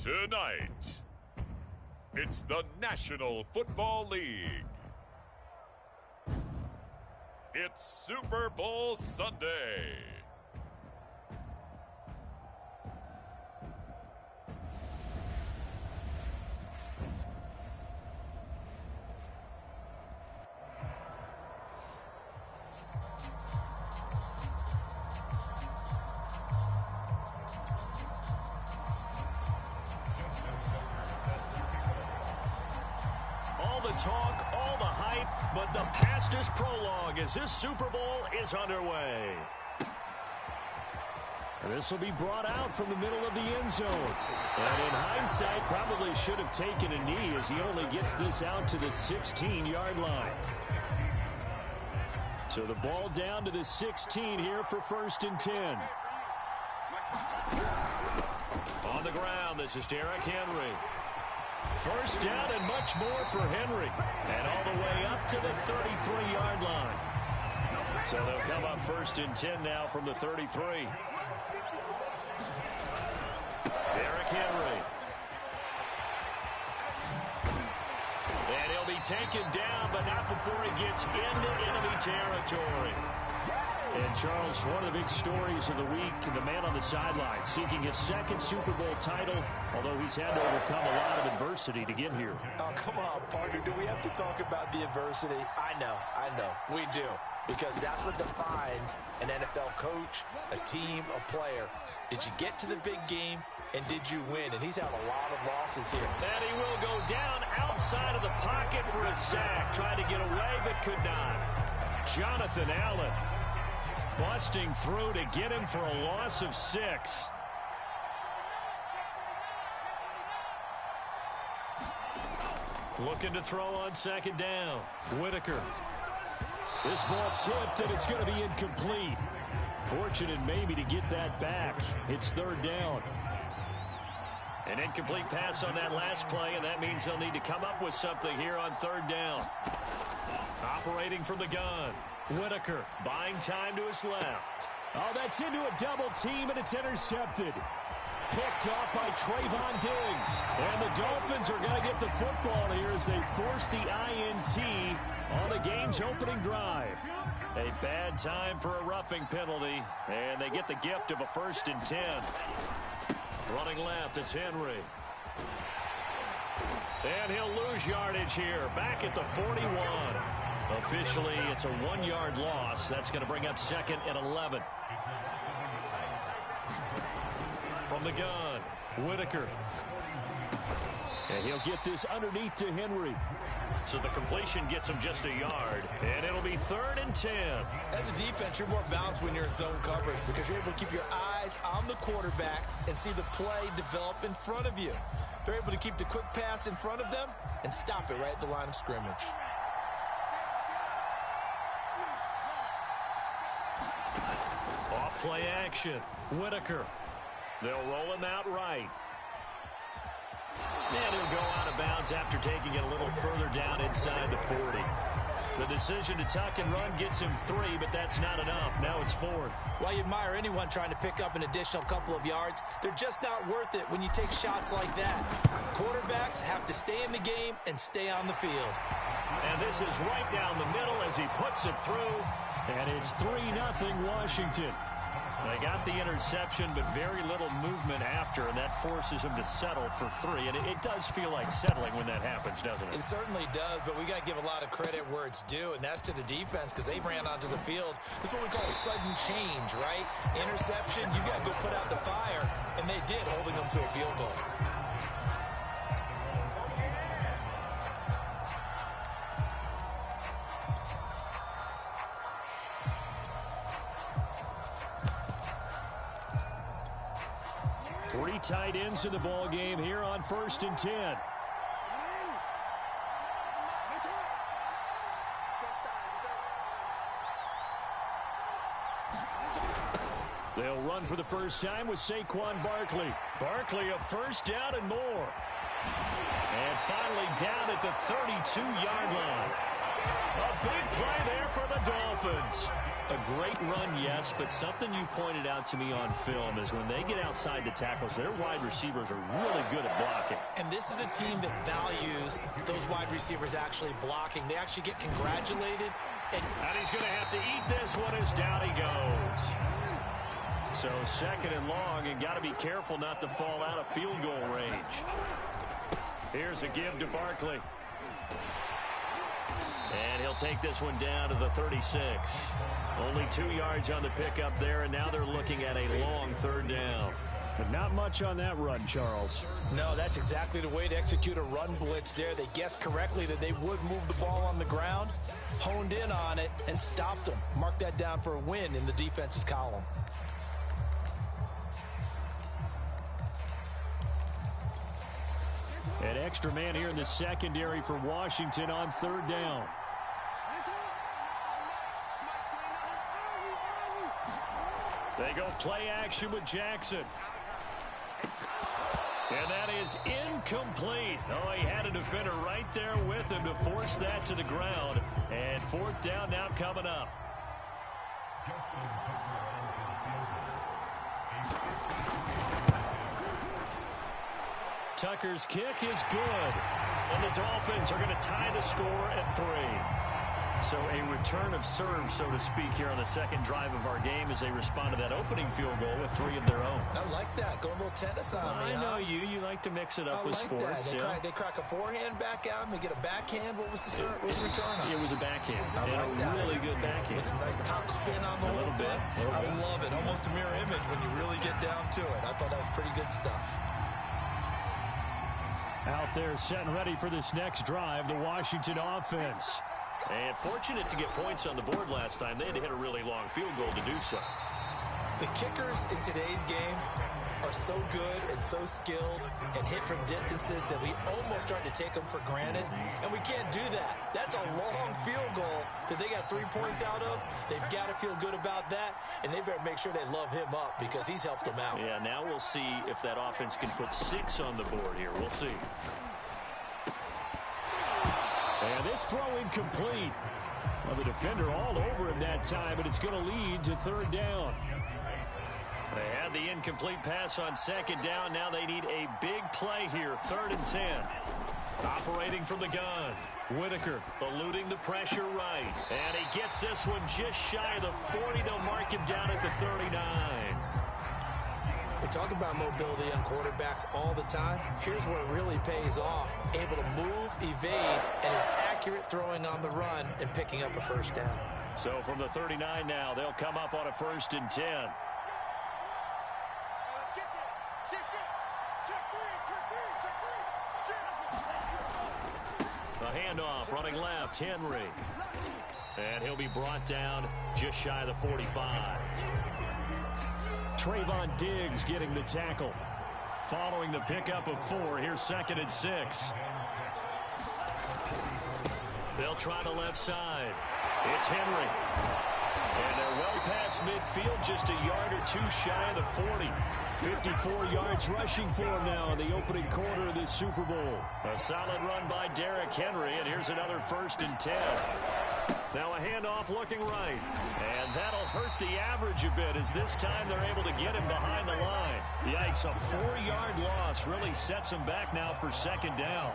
Tonight, it's the National Football League. It's Super Bowl Sunday. Talk, all the hype, but the past is prologue as this Super Bowl is underway. This will be brought out from the middle of the end zone. And in hindsight, probably should have taken a knee as he only gets this out to the 16-yard line. So the ball down to the 16 here for 1st and 10. On the ground, this is Derrick Henry. First down and much more for Henry. And all the way up to the 33-yard line. So they'll come up 1st and 10 now from the 33. Derrick Henry. And he'll be taken down, but not before he gets into enemy territory. And Charles, one of the big stories of the week, the man on the sideline seeking his 2nd Super Bowl title, although he's had to overcome a lot of adversity to get here. Oh, come on, partner. Do we have to talk about the adversity? I know. We do. Because that's what defines an NFL coach, a team, a player. Did you get to the big game, and did you win? And he's had a lot of losses here. And he will go down outside of the pocket for a sack. Tried to get away, but could not. Jonathan Allen busting through to get him for a loss of 6. Looking to throw on 2nd down. Whitaker. This ball tipped, and it's going to be incomplete. Fortunate maybe to get that back. It's 3rd down. An incomplete pass on that last play, and that means they'll need to come up with something here on 3rd down. Operating from the gun. Whitaker buying time to his left. Oh, that's into a double team, and it's intercepted. Picked off by Trayvon Diggs. And the Dolphins are going to get the football here as they force the INT on the game's opening drive. A bad time for a roughing penalty, and they get the gift of a 1st and 10. Running left, it's Henry. And he'll lose yardage here, back at the 41. Officially, it's a 1-yard loss. That's going to bring up 2nd and 11. From the gun, Whitaker. And he'll get this underneath to Henry. So the completion gets him just a yard. And it'll be 3rd and 10. As a defense, you're more balanced when you're in zone coverage because you're able to keep your eyes on the quarterback and see the play develop in front of you. They're able to keep the quick pass in front of them and stop it right at the line of scrimmage. Off play action. Whitaker. They'll roll him out right. And he'll go out of bounds after taking it a little further down inside the 40. The decision to tuck and run gets him 3, but that's not enough. Now it's 4th. While you admire anyone trying to pick up an additional couple of yards, they're just not worth it when you take shots like that. Quarterbacks have to stay in the game and stay on the field. And this is right down the middle as he puts it through. And it's 3-0 Washington. They got the interception, but very little movement after, and that forces him to settle for 3. And it does feel like settling when that happens, doesn't it? It certainly does, but we got to give a lot of credit where it's due, and that's to the defense because they ran onto the field. This is what we call sudden change, right? Interception, you got to go put out the fire, and they did, holding them to a field goal. Three tight ends in the ball game here on 1st and 10. They'll run for the first time with Saquon Barkley. Barkley a 1st down and more. And finally down at the 32-yard line. A big play there for the Dolphins. A great run, yes, but something you pointed out to me on film is when they get outside the tackles, their wide receivers are really good at blocking. And this is a team that values those wide receivers actually blocking. They actually get congratulated. And he's going to have to eat this one as down he goes. So second and long, and got to be careful not to fall out of field goal range. Here's a give to Barkley. And he'll take this one down to the 36. Only 2 yards on the pickup there, and now they're looking at a long third down. But not much on that run, Charles. no, that's exactly the way to execute a run blitz there. They guessed correctly that they would move the ball on the ground, honed in on it, and stopped them. Mark that down for a win in the defense's column. An extra man here in the secondary for Washington on third down. They go play action with Jackson. And that is incomplete. Oh, he had a defender right there with him to force that to the ground. And fourth down now coming up. Tucker's kick is good. And the Dolphins are going to tie the score at 3. So a return of serve, so to speak, here on the second drive of our game as they respond to that opening field goal with 3 of their own. I like that. Go a little tennis on me. I know you. You like to mix it up with sports. They crack a forehand back at him. They get a backhand. What was the return on? It was a backhand. I like a that. really good backhand. With some nice top spin on the A little bit. I love it. Almost a mirror image when you really get down to it. I thought that was pretty good stuff. Out there set and ready for this next drive, the Washington offense. And fortunate to get points on the board last time. They had to hit a really long field goal to do so. The kickers in today's game are so good and so skilled and hit from distances that we almost start to take them for granted, and we can't do that. That's a long field goal that they got 3 points out of. They've got to feel good about that, and they better make sure they love him up because he's helped them out. Yeah, now we'll see if that offense can put 6 on the board here. We'll see. And this throw incomplete. Well, the defender all over him that time, but it's going to lead to third down. They had the incomplete pass on second down. Now they need a big play here. 3rd and 10. Operating from the gun. Whitaker eluding the pressure right. And he gets this one just shy of the 40. They'll mark him down at the 39. We talk about mobility on quarterbacks all the time. Here's where it really pays off. Able to move, evade, and is accurate throwing on the run and picking up a first down. So from the 39 now, they'll come up on a 1st and 10. A handoff running left, Henry. And he'll be brought down just shy of the 45. Trayvon Diggs getting the tackle. Following the pickup of 4, here's 2nd and 6. They'll try the left side. It's Henry. And they're well past midfield, just a yard or 2 shy of the 40. 54 yards rushing for him now in the opening quarter of this Super Bowl. A solid run by Derrick Henry, and here's another 1st and 10. Now a handoff looking right. And that'll hurt the average a bit as this time they're able to get him behind the line. Yikes, a 4-yard loss really sets him back now for 2nd down.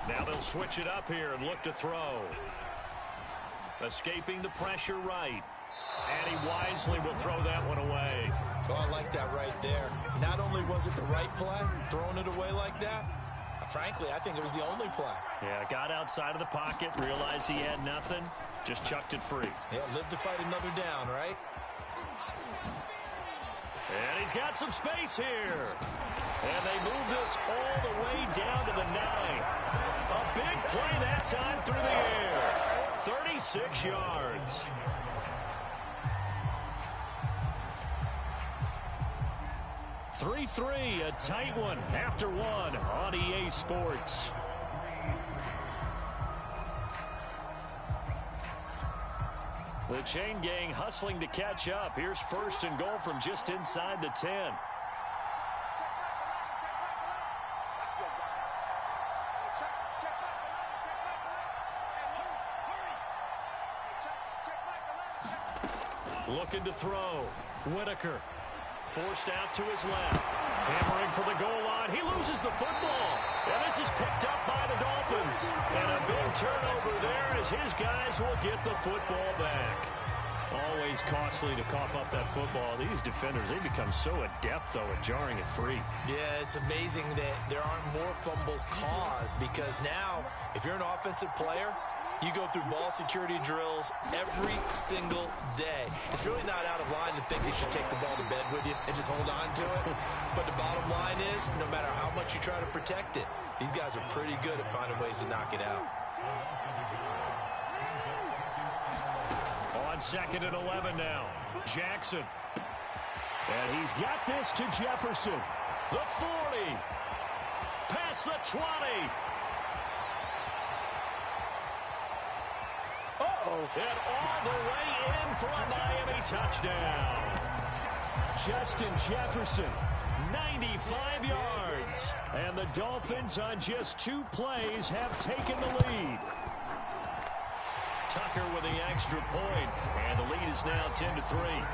Now they'll switch it up here and look to throw. Escaping the pressure right. And he wisely will throw that one away. Oh, I like that right there. Not only was it the right play, throwing it away like that, frankly, I think it was the only play. Yeah, got outside of the pocket, realized he had nothing, just chucked it free. Yeah, live to fight another down, right? And he's got some space here. And they move this all the way down to the 9. A big play that time through the air. 36 yards. A tight one after 1 on EA Sports. The chain gang hustling to catch up. Here's 1st and goal from just inside the 10. Looking to throw. Whitaker. Forced out to his left. Hammering for the goal line. He loses the football. And this is picked up by the Dolphins. And a big turnover there as his guys will get the football back. Always costly to cough up that football. These defenders, they become so adept, though, at jarring it free. Yeah, it's amazing that there aren't more fumbles caused because now, if you're an offensive player, you go through ball security drills every single day. It's really not out of line to think you should take the ball to bed with you and just hold on to it. But the bottom line is, no matter how much you try to protect it, these guys are pretty good at finding ways to knock it out. On 2nd and 11 now. Jackson. And he's got this to Jefferson. The 40. Past the 20. And all the way in for a Miami touchdown. Justin Jefferson, 95 yards. And the Dolphins on just 2 plays have taken the lead. Tucker with the extra point. And the lead is now 10-3.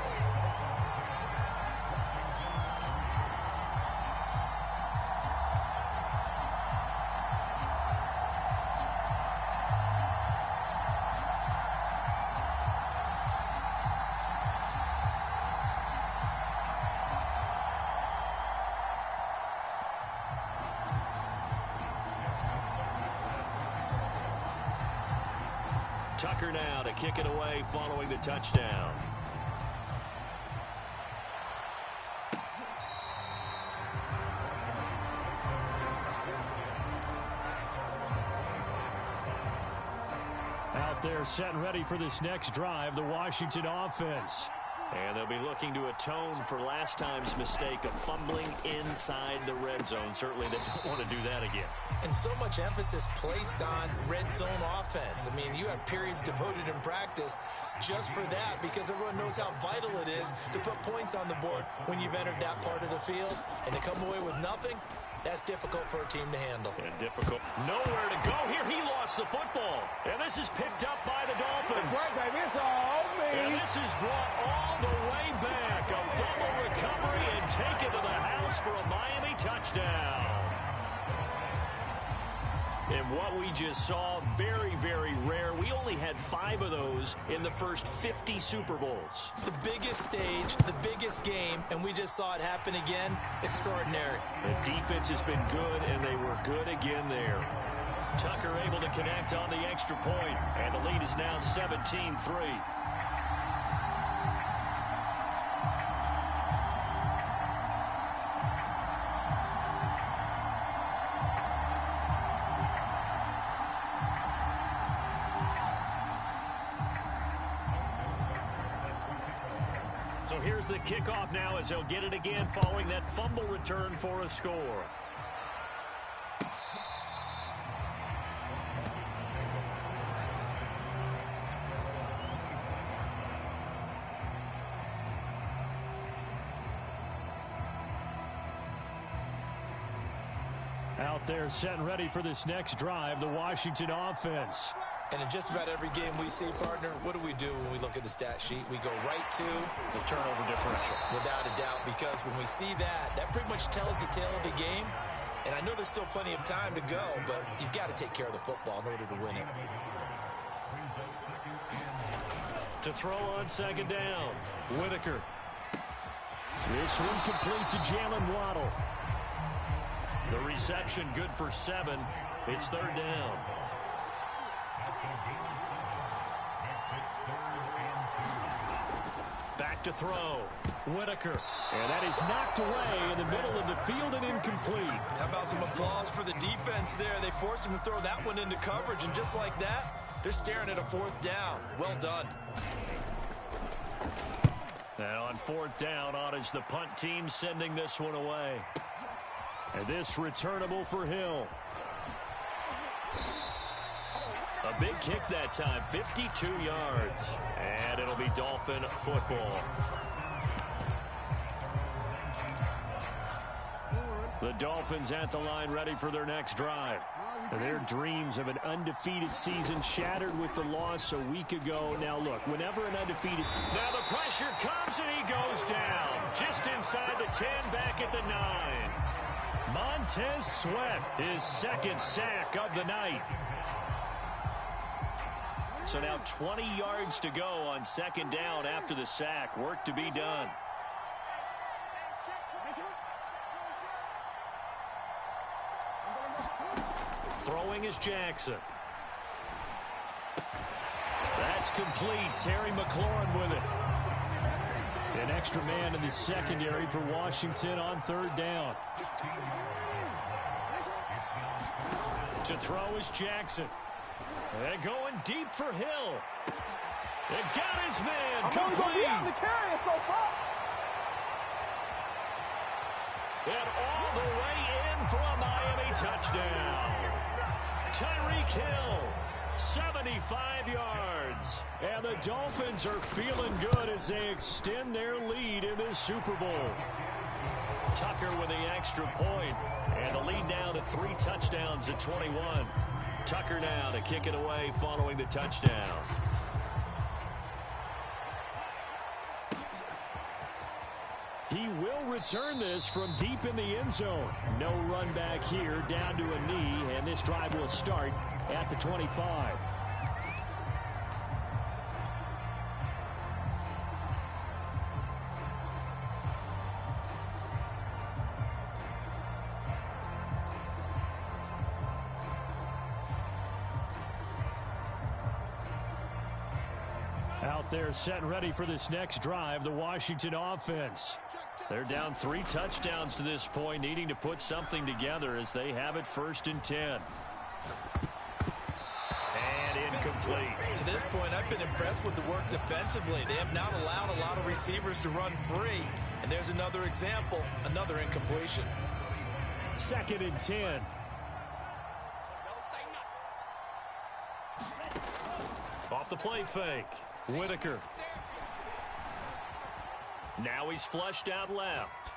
Tucker now to kick it away following the touchdown. Out there set and ready for this next drive, the Washington offense. And they'll be looking to atone for last time's mistake of fumbling inside the red zone. Certainly they don't want to do that again. And so much emphasis placed on red zone offense. I mean, you have periods devoted in practice just for that because everyone knows how vital it is to put points on the board when you've entered that part of the field. And to come away with nothing, that's difficult for a team to handle. And difficult. Nowhere to go here. He lost the football. And this is picked up by the Dolphins. Right, baby. It's all me. And this is brought all the way back. A fumble recovery and taken to the house for a Miami touchdown. And what we just saw, very, very rare. We only had 5 of those in the first 50 Super Bowls. The biggest stage, the biggest game, and we just saw it happen again. Extraordinary. The defense has been good, and they were good again there. Tucker able to connect on the extra point, and the lead is now 17-3. So here's the kickoff now as he'll get it again following that fumble return for a score. Out there set and ready for this next drive, the Washington offense. And in just about every game we see, partner, what do we do when we look at the stat sheet? We go right to the turnover differential. Without a doubt, because when we see that, that pretty much tells the tale of the game. And I know there's still plenty of time to go, but you've got to take care of the football in order to win it. To throw on 2nd down, Whitaker. This one complete to Jalen Waddle. The reception good for 7. It's 3rd down. Back to throw. Whitaker. And that is knocked away in the middle of the field and incomplete. How about some applause for the defense there? They forced him to throw that one into coverage, and just like that, they're staring at a 4th down. Well done. And on 4th down, on is the punt team sending this one away. And this returnable for Hill. A big kick that time, 52 yards. And it'll be Dolphin football. The Dolphins at the line ready for their next drive. Their dreams of an undefeated season shattered with the loss a week ago. Now look, whenever an undefeated... Now the pressure comes and he goes down. Just inside the 10, back at the 9. Montez Sweat, his second sack of the night. So now 20 yards to go on second down after the sack. Work to be done. Throwing is Jackson. That's complete. Terry McLaurin with it. An extra man in the secondary for Washington on third down. To throw is Jackson. They're going deep for Hill. They got his man. Complete. And all the way in for a Miami touchdown. Tyreek Hill, 75 yards. And the Dolphins are feeling good as they extend their lead in this Super Bowl. Tucker with the extra point. And the lead now to 3 touchdowns at 21. Tucker now to kick it away following the touchdown. He will return this from deep in the end zone. No run back here, down to a knee, and this drive will start at the 25. Out there set and ready for this next drive, the Washington offense. They're down 3 touchdowns to this point, needing to put something together as they have it 1st and 10. And incomplete. To this point, I've been impressed with the work defensively. They have not allowed a lot of receivers to run free. And there's another example, another incompletion. 2nd and 10. Off the play fake. Whitaker. Now he's flushed out left.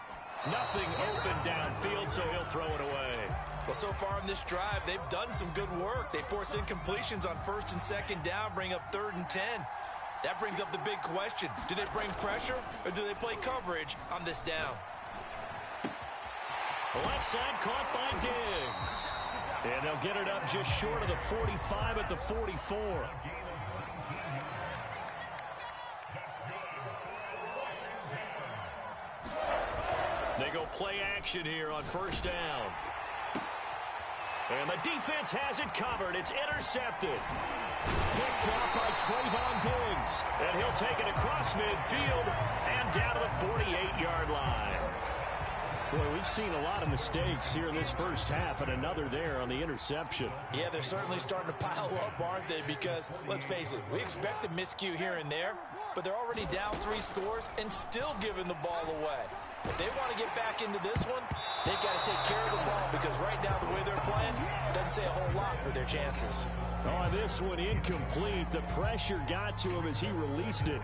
Nothing open downfield, so he'll throw it away. Well, so far in this drive, they've done some good work. They force incompletions on 1st and 2nd down, bring up 3rd and 10. That brings up the big question. Do they bring pressure, or do they play coverage on this down? Left side caught by Diggs. And they'll get it up just short of the 45 at the 44. They go play action here on 1st down. And the defense has it covered. It's intercepted. Picked off by Trayvon Diggs. And he'll take it across midfield and down to the 48-yard line. Boy, we've seen a lot of mistakes here in this first half, and another there on the interception. Yeah, they're certainly starting to pile up, aren't they? Because, let's face it, we expect a miscue here and there, but they're already down 3 scores and still giving the ball away. If they want to get back into this one, they've got to take care of the ball, because right now the way they're playing doesn't say a whole lot for their chances. Oh, this one incomplete. The pressure got to him as he released it,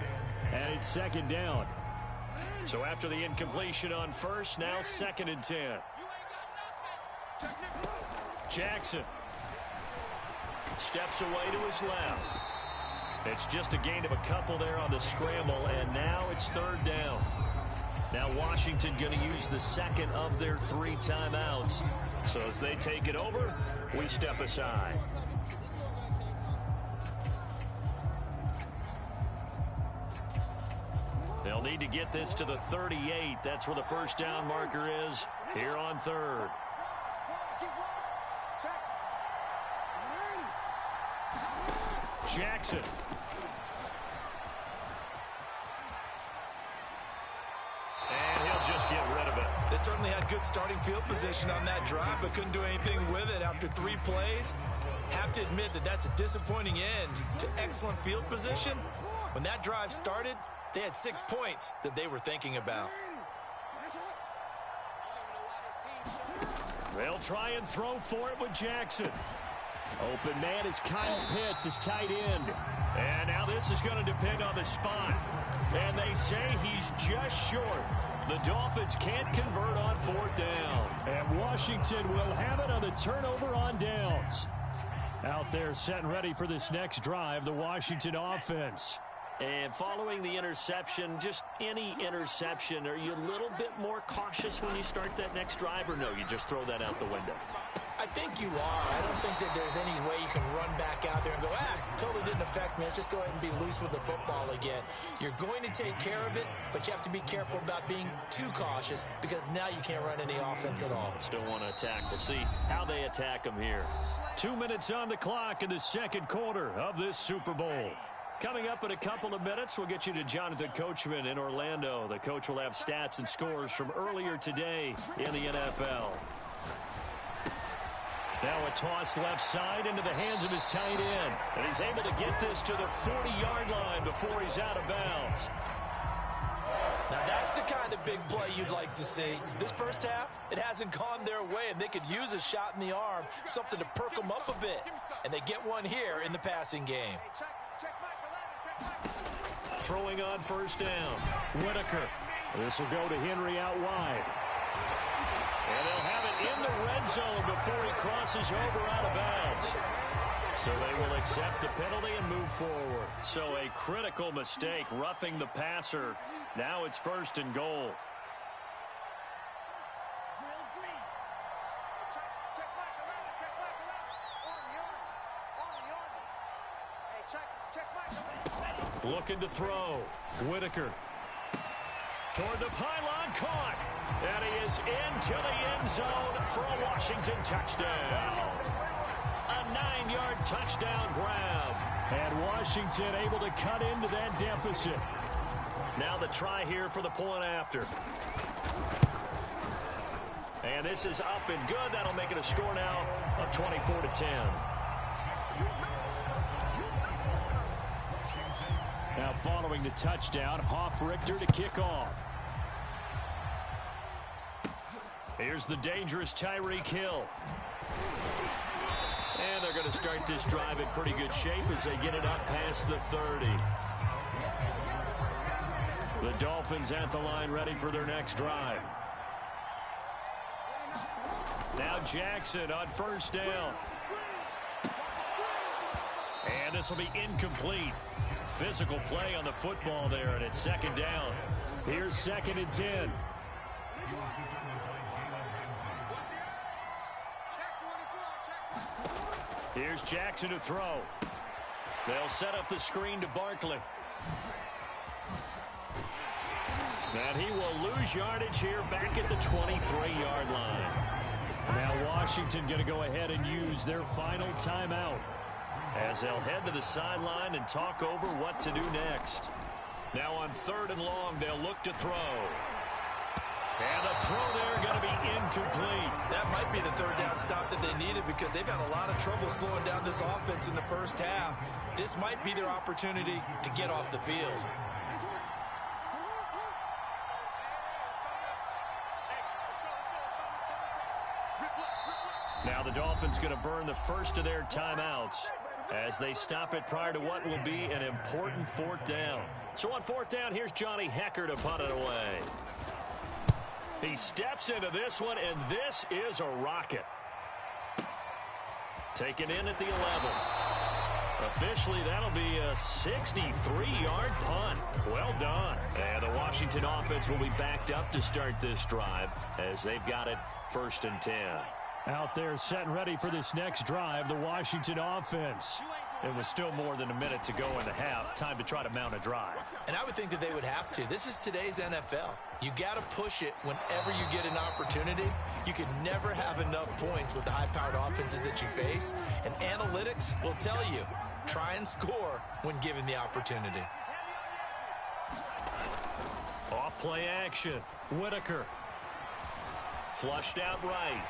and it's 2nd down. So after the incompletion on 1st, now 2nd and 10. Jackson steps away to his left. It's just a gain of a couple there on the scramble, and now it's 3rd down. Now Washington going to use the 2nd of their 3 timeouts. So as they take it over, we step aside. They'll need to get this to the 38. That's where the 1st down marker is here on 3rd. Jackson. And he'll just get rid of it. They certainly had good starting field position on that drive, but couldn't do anything with it after 3 plays. Have to admit that that's a disappointing end to excellent field position. When that drive started, they had 6 points that they were thinking about. They'll try and throw for it with Jackson. Open man is Kyle Pitts, his tight end. And now this is going to depend on the spot. And they they say he's just short. The Dolphins can't convert on 4th down. And Washington will have it on the turnover on downs. Out there set and ready for this next drive, the Washington offense. And following the interception, just any interception, are you a little bit more cautious when you start that next drive, or no, you just throw that out the window? I think you are. I don't think that there's any way you can run back out there and go, totally didn't affect me. Let's just go ahead and be loose with the football again. You're going to take care of it, but you have to be careful about being too cautious because now you can't run any offense at all. Still want to attack. We'll see how they attack them here. 2 minutes on the clock in the second quarter of this Super Bowl. Coming up in a couple of minutes, we'll get you to Jonathan Coachman in Orlando. The coach will have stats and scores from earlier today in the NFL. Now a toss left side into the hands of his tight end. And he's able to get this to the 40-yard line before he's out of bounds. Now that's the kind of big play you'd like to see. This first half, it hasn't gone their way, and they could use a shot in the arm, something to perk them up a bit. And they get one here in the passing game. Throwing on 1st down. Whitaker. This will go to Henry out wide. And they'll have it in the red zone before he crosses over out of bounds. So they will accept the penalty and move forward. So a critical mistake, roughing the passer. Now it's 1st and goal. Looking to throw. Whitaker. Toward the pylon, caught. And he is into the end zone for a Washington touchdown. A 9-yard touchdown grab. And Washington able to cut into that deficit. Now the try here for the point after. And this is up and good. That'll make it a score now of 24-10. Now following the touchdown, Hoff-Richter to kick off. Here's the dangerous Tyreek Hill. And they're going to start this drive in pretty good shape as they get it up past the 30. The Dolphins at the line ready for their next drive. Now Jackson on 1st down. And this will be incomplete. Physical play on the football there, and it's 2nd down. Here's 2nd and 10. Here's Jackson to throw. They'll set up the screen to Barkley. And he will lose yardage here back at the 23-yard line. Now Washington going to go ahead and use their final timeout as they'll head to the sideline and talk over what to do next. Now on 3rd and long, they'll look to throw. And the throw there going to be incomplete. That might be the 3rd down stop that they needed because they've had a lot of trouble slowing down this offense in the first half. This might be their opportunity to get off the field. Now the Dolphins going to burn the first of their timeouts as they stop it prior to what will be an important 4th down. So on 4th down, here's Johnny Hecker to punt it away. He steps into this one, and this is a rocket. Taken in at the 11. Officially, that'll be a 63-yard punt. Well done. And the Washington offense will be backed up to start this drive as they've got it 1st and 10. Out there set and ready for this next drive, the Washington offense. It was still more than a minute to go in the half. Time to try to mount a drive. And I would think that they would have to. This is today's NFL. You got to push it whenever you get an opportunity. You can never have enough points with the high-powered offenses that you face. And analytics will tell you, try and score when given the opportunity. Off play action. Whitaker. Flushed out right.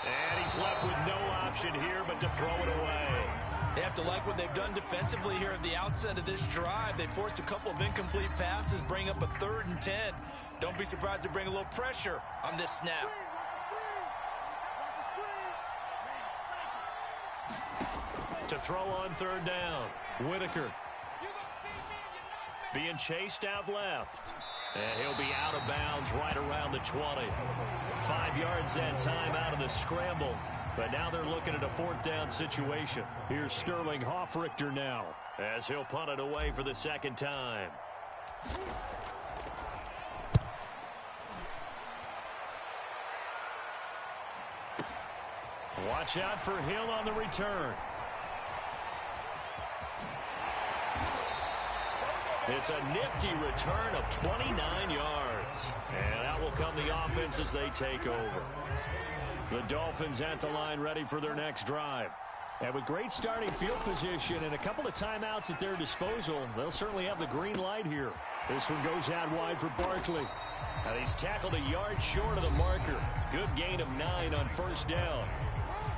And he's left with no option here but to throw it away. They have to like what they've done defensively here at the outset of this drive. They forced a couple of incomplete passes, bring up a 3rd and 10. Don't be surprised to bring a little pressure on this snap. To throw on 3rd down. Whitaker. being chased out left. And he'll be out of bounds right around the 20. 5 yards that time out of the scramble. But now they're looking at a 4th down situation. Here's Sterling Hoffrichter now, as he'll punt it away for the 2nd time. Watch out for Hill on the return. It's a nifty return of 29 yards. And out will come the offense as they take over. The Dolphins at the line ready for their next drive. And with great starting field position and a couple of timeouts at their disposal, they'll certainly have the green light here. This one goes out wide for Barkley. Now he's tackled a yard short of the marker. Good gain of 9 on 1st down.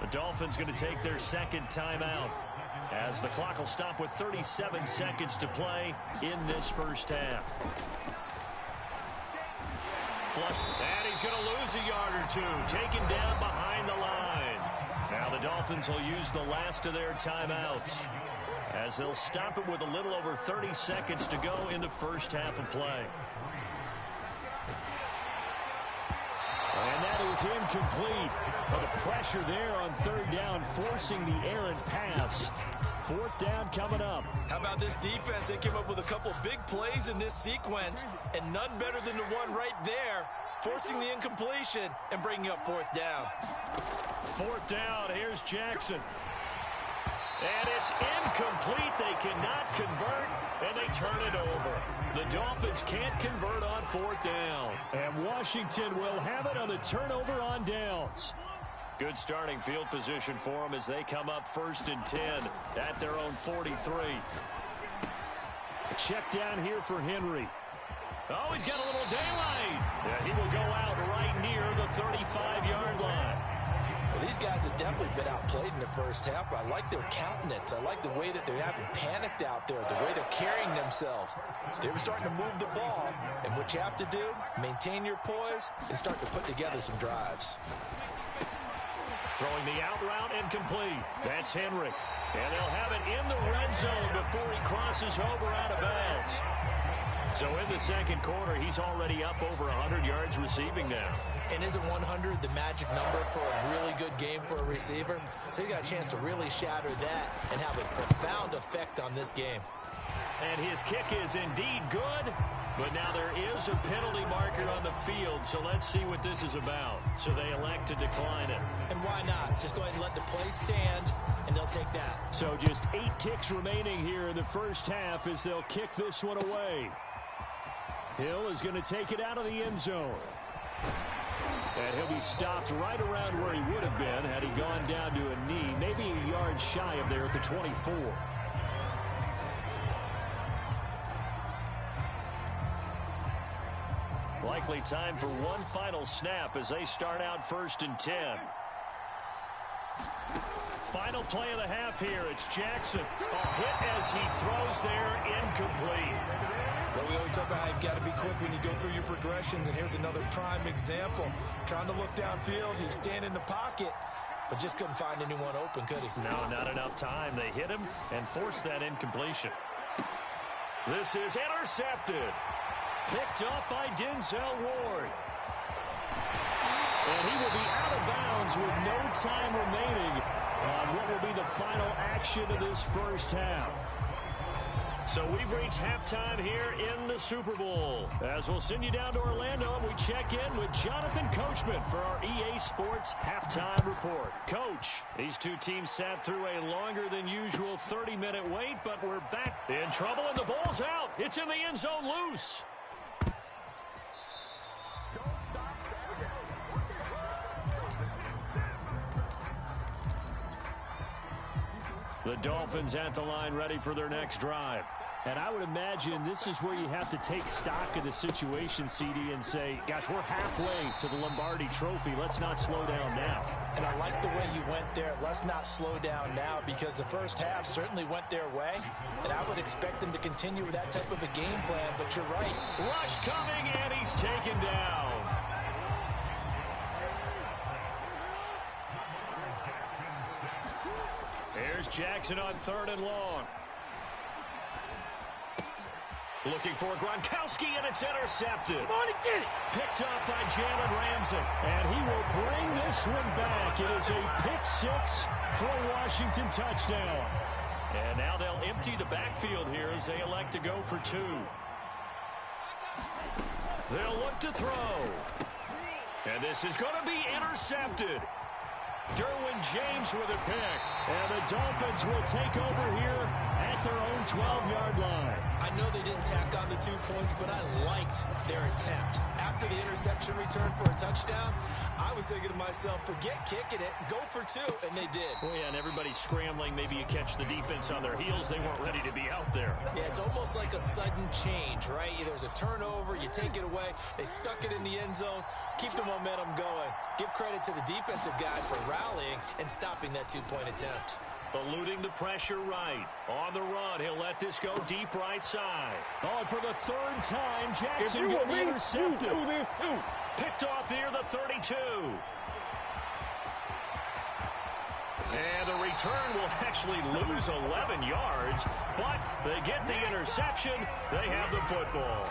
The Dolphins going to take their 2nd timeout, as the clock will stop with 37 seconds to play in this 1st half. Flush, and he's going to lose a yard or 2, taken down behind the line. Now the Dolphins will use the last of their timeouts, as they'll stop it with a little over 30 seconds to go in the 1st half of play. And that is incomplete. But the pressure there on 3rd down, forcing the errant pass. 4th down coming up. How about this defense? They came up with a couple big plays in this sequence, and none better than the one right there, forcing the incompletion and bringing up 4th down. 4th down, here's Jackson. And it's incomplete. They cannot convert, and they turn it over. The Dolphins can't convert on 4th down. And Washington will have it on the turnover on downs. Good starting field position for them as they come up 1st and 10 at their own 43. A check down here for Henry. Oh, he's got a little daylight. Yeah, he will go out right near the 35-yard line. Well, these guys have definitely been outplayed in the 1st half, but I like their countenance. I like the way that they haven't panicked out there, the way they're carrying themselves. They were starting to move the ball, and what you have to do, maintain your poise and start to put together some drives. Throwing the out route incomplete. That's Henry. And they'll have it in the red zone before he crosses over out of bounds. So in the 2nd quarter, he's already up over 100 yards receiving now. And isn't 100 the magic number for a really good game for a receiver? So he got a chance to really shatter that and have a profound effect on this game. And his kick is indeed good, but now there is a penalty marker on the field, so let's see what this is about. So they elect to decline it. And why not? Just go ahead and let the play stand, and they'll take that. So just 8 ticks remaining here in the 1st half as they'll kick this one away. Hill is going to take it out of the end zone. And he'll be stopped right around where he would have been had he gone down to a knee, maybe a yard shy of there at the 24. Likely time for one final snap as they start out 1st and 10. Final play of the half here. It's Jackson. A hit as he throws there, incomplete. Well, we always talk about how you've got to be quick when you go through your progressions, and here's another prime example. Trying to look downfield, he was standing in the pocket, but just couldn't find anyone open, could he? No, not enough time. They hit him and forced that incompletion. This is intercepted. Picked up by Denzel Ward. And he will be out of bounds with no time remaining on what will be the final action of this 1st half. So we've reached halftime here in the Super Bowl. As we'll send you down to Orlando, and we check in with Jonathan Coachman for our EA Sports Halftime Report. Coach, these two teams sat through a longer than usual 30-minute wait, but we're back in trouble, and the ball's out. It's in the end zone loose. The Dolphins at the line ready for their next drive. And I would imagine this is where you have to take stock of the situation, CD, and say, gosh, we're halfway to the Lombardi Trophy. Let's not slow down now. And I like the way you went there. Let's not slow down now, because the 1st half certainly went their way. And I would expect them to continue with that type of a game plan. But you're right. Rush coming, and he's taken down. Here's Jackson on 3rd and long. Looking for Gronkowski, and it's intercepted. Come on and get it. Picked up by Jalen Ramsey. And he will bring this one back. It is a pick six for a Washington touchdown. And now they'll empty the backfield here as they elect to go for two. They'll look to throw. And this is going to be intercepted. Derwin James with a pick. And the Dolphins will take over here at their own 12-yard line. I know they didn't tack on the 2 points, but I liked their attempt. After the interception return for a touchdown, I was thinking to myself, forget kicking it, go for two, and they did. Well, yeah, and everybody's scrambling. Maybe you catch the defense on their heels. They weren't ready to be out there. Yeah, it's almost like a sudden change, right? There's a turnover, you take it away, they stuck it in the end zone, keep the momentum going. Give credit to the defensive guys for rallying and stopping that 2-point attempt. Eluding the pressure right. On the run, he'll let this go deep right side. Oh, for the third time, Jackson getting intercepted. You do this too. Picked off near the 32. And the return will actually lose 11 yards, but they get the interception. They have the football.